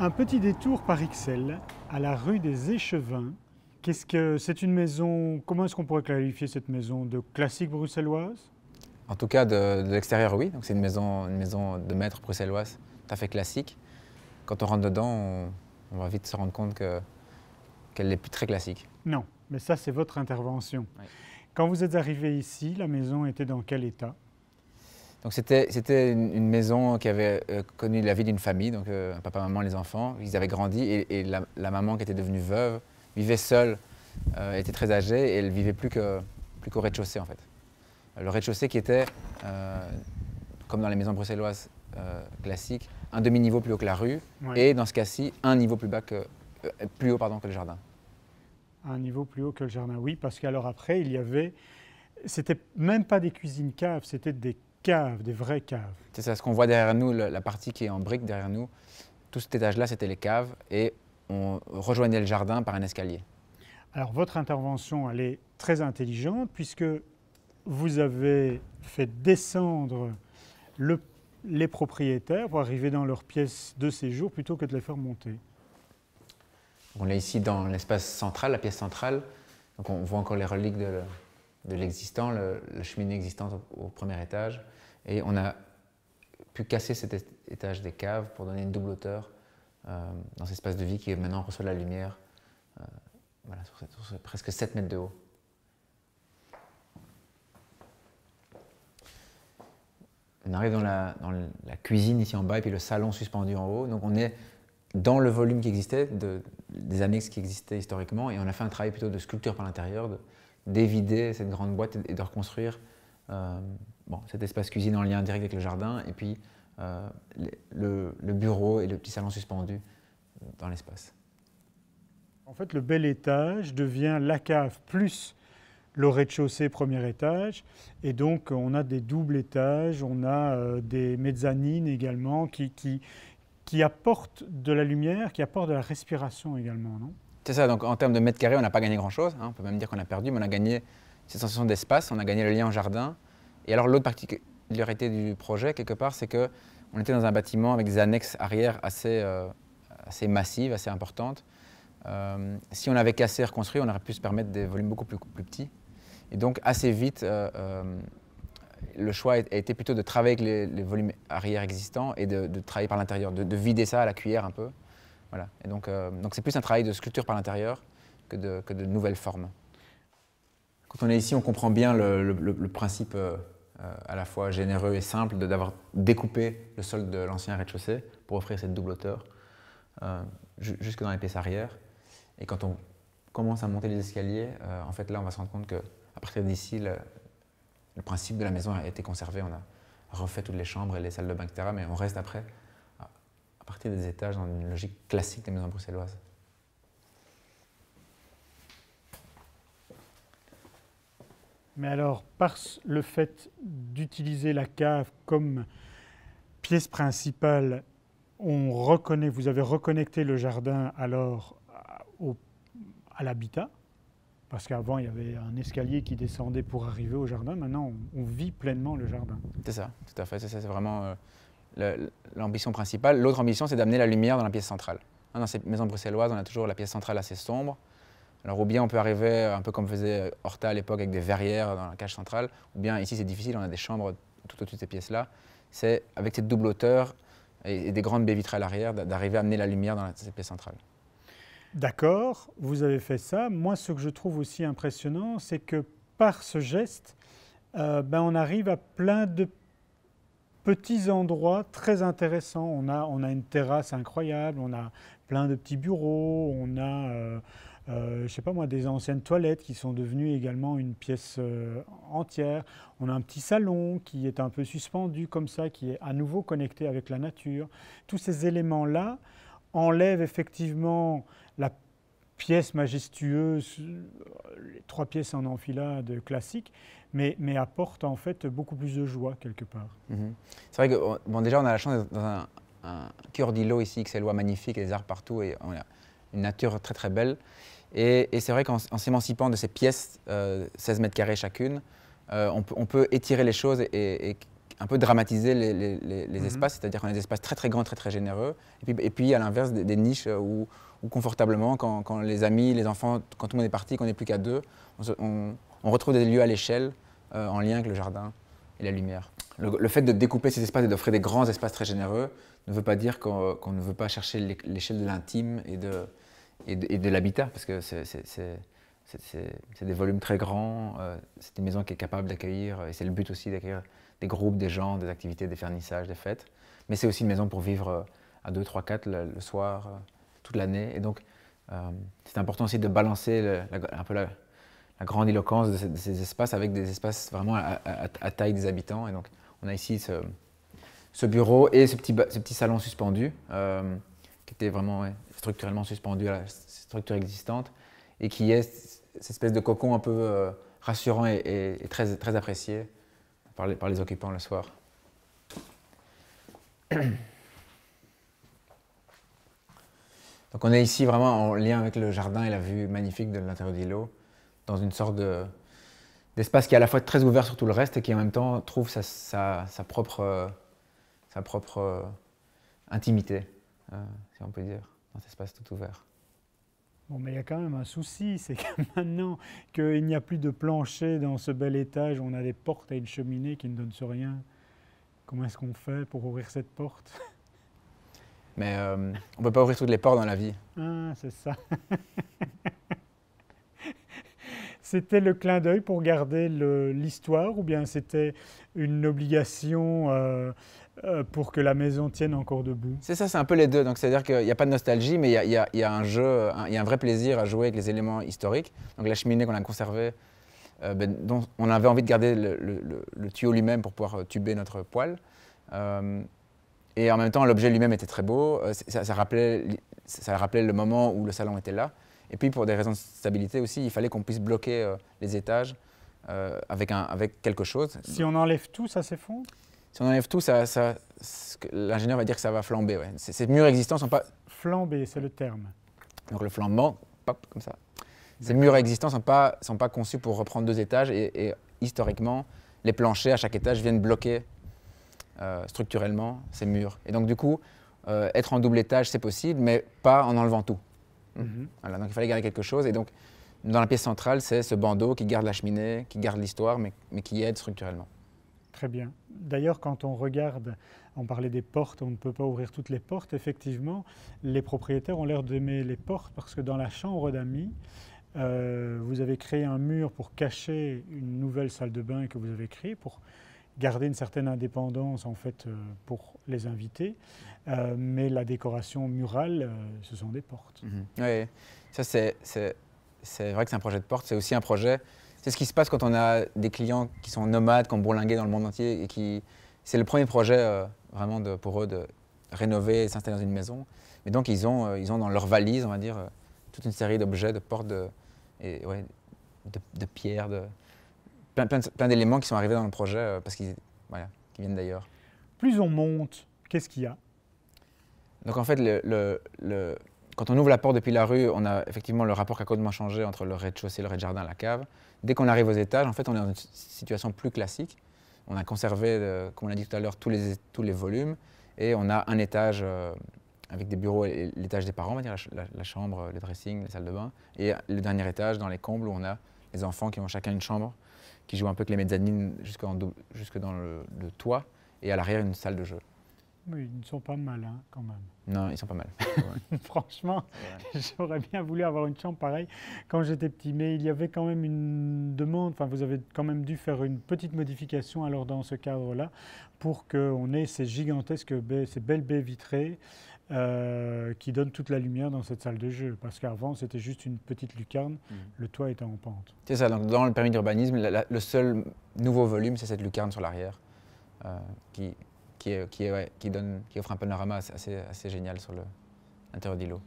Un petit détour par Ixelles, à la rue des Échevins. Qu'est-ce que c'est une maison, comment est-ce qu'on pourrait qualifier cette maison? De classique bruxelloise? En tout cas, de l'extérieur, oui. Donc c'est une maison de maître bruxelloise, tout à fait classique. Quand on rentre dedans, on va vite se rendre compte qu'elle n'est plus très classique. Non, mais ça c'est votre intervention. Oui. Quand vous êtes arrivé ici, la maison était dans quel état? Donc c'était une maison qui avait connu la vie d'une famille, donc un papa, maman, les enfants. Ils avaient grandi et la maman qui était devenue veuve vivait seule, était très âgée et elle vivait plus qu'au rez-de-chaussée en fait. Le rez-de-chaussée qui était, comme dans les maisons bruxelloises classiques, un demi-niveau plus haut que la rue, Oui. et dans ce cas-ci, un niveau plus haut que le jardin. À un niveau plus haut que le jardin, oui, parce qu'alors après, il y avait, c'était même pas des cuisines-caves, c'était des caves, des vraies caves. C'est ça, ce qu'on voit derrière nous, la partie qui est en briques derrière nous, tout cet étage-là, c'était les caves, et on rejoignait le jardin par un escalier. Alors votre intervention, elle est très intelligente, puisque vous avez fait descendre les propriétaires pour arriver dans leur pièce de séjour plutôt que de les faire monter. On est ici dans l'espace central, la pièce centrale. Donc on voit encore les reliques de l'existant, la cheminée existante au premier étage. Et on a pu casser cet étage des caves pour donner une double hauteur dans cet espace de vie qui maintenant reçoit la lumière voilà, sur presque 7 mètres de haut. On arrive dans la cuisine ici en bas et puis le salon suspendu en haut. Donc on est dans le volume qui existait, des annexes qui existaient historiquement, et on a fait un travail plutôt de sculpture par l'intérieur, d'évider cette grande boîte et de reconstruire cet espace cuisine en lien direct avec le jardin, et puis le bureau et le petit salon suspendu dans l'espace. En fait, le bel étage devient la cave plus le rez-de-chaussée, premier étage, et donc on a des doubles étages, on a des mezzanines également qui apportent de la lumière, qui apportent de la respiration également, non? C'est ça, donc en termes de mètres carrés, on n'a pas gagné grand-chose, hein, on peut même dire qu'on a perdu, mais on a gagné cette sensation d'espace, on a gagné le lien au jardin. Et alors l'autre particularité du projet, quelque part, c'est qu'on était dans un bâtiment avec des annexes arrière assez massives, assez importantes. Si on avait cassé et reconstruit, on aurait pu se permettre des volumes beaucoup plus petits. Et donc assez vite, le choix a été plutôt de travailler avec les volumes arrière existants et de travailler par l'intérieur, de vider ça à la cuillère un peu. Voilà. Et donc c'est plus un travail de sculpture par l'intérieur que de nouvelles formes. Quand on est ici, on comprend bien le principe à la fois généreux et simple d'avoir découpé le sol de l'ancien rez-de-chaussée pour offrir cette double hauteur jusque dans les pièces arrière. Et quand on commence à monter les escaliers, en fait là on va se rendre compte qu'à partir d'ici, le principe de la maison a été conservé. On a refait toutes les chambres et les salles de bain, etc. Mais on reste après, à partir des étages, dans une logique classique des maisons bruxelloises. Mais alors, par le fait d'utiliser la cave comme pièce principale, vous avez reconnecté le jardin alors à l'habitat, parce qu'avant il y avait un escalier qui descendait pour arriver au jardin. Maintenant, on vit pleinement le jardin. C'est ça, tout à fait. C'est vraiment l'ambition principale. L'autre ambition, c'est d'amener la lumière dans la pièce centrale. Dans ces maisons bruxelloises, on a toujours la pièce centrale assez sombre. Alors ou bien on peut arriver un peu comme faisait Horta à l'époque avec des verrières dans la cage centrale, ou bien ici c'est difficile, on a des chambres tout au-dessus de ces pièces-là. C'est avec cette double hauteur et des grandes baies vitrées à l'arrière d'arriver à amener la lumière dans cette pièce centrale. D'accord, vous avez fait ça. Moi, ce que je trouve aussi impressionnant, c'est que par ce geste, on arrive à plein de petits endroits très intéressants. On a une terrasse incroyable, on a plein de petits bureaux, on a, je sais pas moi, des anciennes toilettes qui sont devenues également une pièce entière. On a un petit salon qui est un peu suspendu comme ça, qui est à nouveau connecté avec la nature. Tous ces éléments-là enlèvent effectivement la pièce majestueuse, les 3 pièces en enfilade classiques, mais apportent en fait beaucoup plus de joie quelque part. C'est vrai que déjà on a la chance d'être dans un cœur d'îlot ici, ixellois magnifique, et des arbres partout, et on a une nature très très belle. Et c'est vrai qu'en s'émancipant de ces pièces, 16 mètres carrés chacune, on peut étirer les choses et un peu dramatiser les Mhm. espaces, c'est-à-dire qu'on a des espaces très très grands, très très généreux, et puis à l'inverse des niches où confortablement, quand les amis, les enfants, quand tout le monde est parti, qu'on n'est plus qu'à deux, on retrouve des lieux à l'échelle en lien avec le jardin et la lumière. Le fait de découper ces espaces et d'offrir des grands espaces très généreux ne veut pas dire qu'on ne veut pas chercher l'échelle de l'intime et de l'habitat, parce que c'est des volumes très grands, c'est une maison qui est capable d'accueillir, et c'est le but aussi d'accueillir des groupes, des gens, des activités, des vernissages, des fêtes. Mais c'est aussi une maison pour vivre à 2, 3, 4 le soir, toute l'année. Et donc, c'est important aussi de balancer un peu la grandiloquence de ces espaces avec des espaces vraiment à taille des habitants. Et donc, on a ici ce bureau et ce petit salon suspendu, qui était vraiment structurellement suspendu à la structure existante, et qui est cette espèce de cocon un peu rassurant et très, très apprécié par les occupants le soir. Donc on est ici vraiment en lien avec le jardin et la vue magnifique de l'intérieur d'îlot, dans une sorte d'espace qui est à la fois très ouvert sur tout le reste et qui en même temps trouve sa propre intimité, si on peut dire, dans cet espace tout ouvert. Bon, mais il y a quand même un souci, c'est que maintenant qu'il n'y a plus de plancher dans ce bel étage, on a des portes et une cheminée qui ne donnent sur rien. Comment est-ce qu'on fait pour ouvrir cette porte? Mais on ne peut pas ouvrir toutes les portes dans la vie. Ah, c'est ça. C'était le clin d'œil pour garder l'histoire ou bien c'était une obligation pour que la maison tienne encore debout? C'est ça, c'est un peu les deux. Donc c'est-à-dire qu'il n'y a pas de nostalgie, mais il y a un jeu, il y a un vrai plaisir à jouer avec les éléments historiques. Donc la cheminée qu'on a conservée, dont on avait envie de garder le tuyau lui-même pour pouvoir tuber notre poêle. Et en même temps, l'objet lui-même était très beau. Ça rappelait le moment où le salon était là. Et puis, pour des raisons de stabilité aussi, il fallait qu'on puisse bloquer les étages avec quelque chose. Si on enlève tout, ça s'effondre? Si on enlève tout, l'ingénieur va dire que ça va flamber. Ouais. Ces murs existants ne sont pas... Flamber, c'est le terme. Donc le flambement, pop, comme ça. Ces murs existants ne sont pas conçus pour reprendre 2 étages. Et historiquement, les planchers à chaque étage viennent bloquer structurellement ces murs. Et donc du coup, être en double étage, c'est possible, mais pas en enlevant tout. Voilà, donc il fallait garder quelque chose. Et donc, dans la pièce centrale, c'est ce bandeau qui garde la cheminée, qui garde l'histoire, mais qui aide structurellement. Très bien. D'ailleurs, quand on regarde, on parlait des portes, on ne peut pas ouvrir toutes les portes. Effectivement, les propriétaires ont l'air d'aimer les portes parce que dans la chambre d'amis, vous avez créé un mur pour cacher une nouvelle salle de bain que vous avez créée, pour garder une certaine indépendance en fait pour les invités, mais la décoration murale, ce sont des portes. Oui, ça c'est vrai que c'est un projet de porte, c'est aussi un projet, c'est ce qui se passe quand on a des clients qui sont nomades, qui ont bourlingué dans le monde entier, et c'est le premier projet vraiment pour eux de rénover et s'installer dans une maison. Mais donc ils ont dans leur valise, on va dire, toute une série d'objets, de portes, de pierres, plein d'éléments qui sont arrivés dans le projet parce qu'ils viennent d'ailleurs. Plus on monte, qu'est-ce qu'il y a? Donc en fait, quand on ouvre la porte depuis la rue, on a effectivement le rapport qui a complètement changé entre le rez-de-chaussée, le rez-de-jardin, la cave. Dès qu'on arrive aux étages, en fait, on est dans une situation plus classique. On a conservé, comme on l'a dit tout à l'heure, tous les volumes, et on a un étage avec des bureaux et l'étage des parents, on va dire, la chambre, les dressings, les salles de bain, et le dernier étage dans les combles où on a les enfants qui ont chacun une chambre, qui jouent un peu avec les mezzanines jusque dans le toit, et à l'arrière une salle de jeu. Oui, ils ne sont pas mal quand même. Non, ils sont pas mal. Franchement, j'aurais bien voulu avoir une chambre pareille quand j'étais petit, mais il y avait quand même une demande, enfin vous avez quand même dû faire une petite modification alors dans ce cadre-là pour qu'on ait ces gigantesques baies, ces belles baies vitrées qui donnent toute la lumière dans cette salle de jeu, parce qu'avant c'était juste une petite lucarne, le toit était en pente. C'est ça, donc dans le permis d'urbanisme, le seul nouveau volume, c'est cette lucarne sur l'arrière qui offre un panorama assez génial sur l'intérieur d'îlot.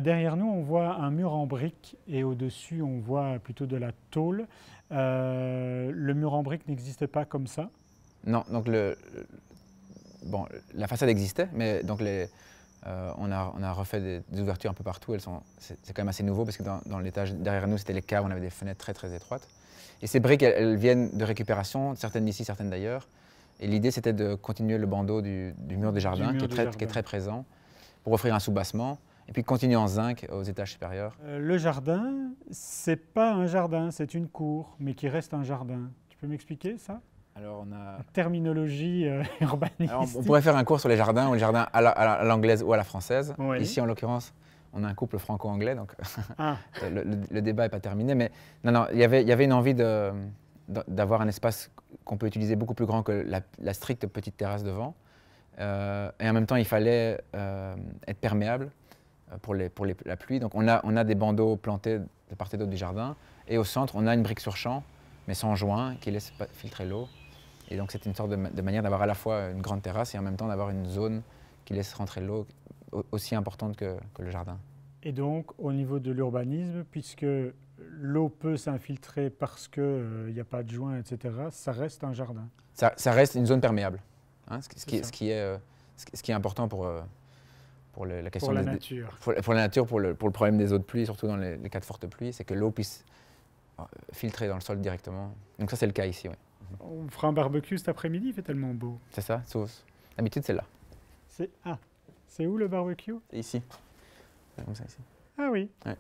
Derrière nous, on voit un mur en briques et au-dessus, on voit plutôt de la tôle. Le mur en briques n'existait pas comme ça? Non, donc bon, la façade existait, mais donc on a refait des ouvertures un peu partout. C'est quand même assez nouveau parce que dans l'étage derrière nous, c'était les caves, on avait des fenêtres très très étroites. Et ces briques, elles viennent de récupération, certaines d'ici, certaines d'ailleurs. Et l'idée, c'était de continuer le bandeau du mur des jardins, mur qui du est jardin. très présent, pour offrir un soubassement, et puis continuer en zinc aux étages supérieurs. Le jardin, c'est pas un jardin, c'est une cour, mais qui reste un jardin. Tu peux m'expliquer ça? Alors, La terminologie urbanistique. on pourrait faire un cours sur les jardins, ou les jardins à l'anglaise ou à la française. Oui. Ici, en l'occurrence, on a un couple franco-anglais, donc Ah, le débat n'est pas terminé. Mais non, il y avait une envie d'avoir un espace qu'on peut utiliser beaucoup plus grand que la stricte petite terrasse devant. Et en même temps, il fallait être perméable pour la pluie. Donc on a des bandeaux plantés de part et d'autre du jardin. Et au centre, on a une brique sur champ, mais sans joint, qui laisse filtrer l'eau. Et donc c'est une sorte de manière d'avoir à la fois une grande terrasse et en même temps d'avoir une zone qui laisse rentrer l'eau aussi importante que le jardin. et donc, au niveau de l'urbanisme, puisque l'eau peut s'infiltrer parce qu'il n'y a pas de joint, etc., ça reste un jardin. Ça reste une zone perméable, hein, ce C'est qui est important pour la question pour la nature. pour la nature, pour le problème des eaux de pluie, surtout dans les cas de forte pluie, c'est que l'eau puisse filtrer dans le sol directement. Donc ça, c'est le cas ici, oui. On fera un barbecue cet après-midi, il fait tellement beau. C'est ça, sauce. D'habitude, c'est là. C'est où le barbecue? C'est ici. Comme ça, ici. Ah oui. Ouais.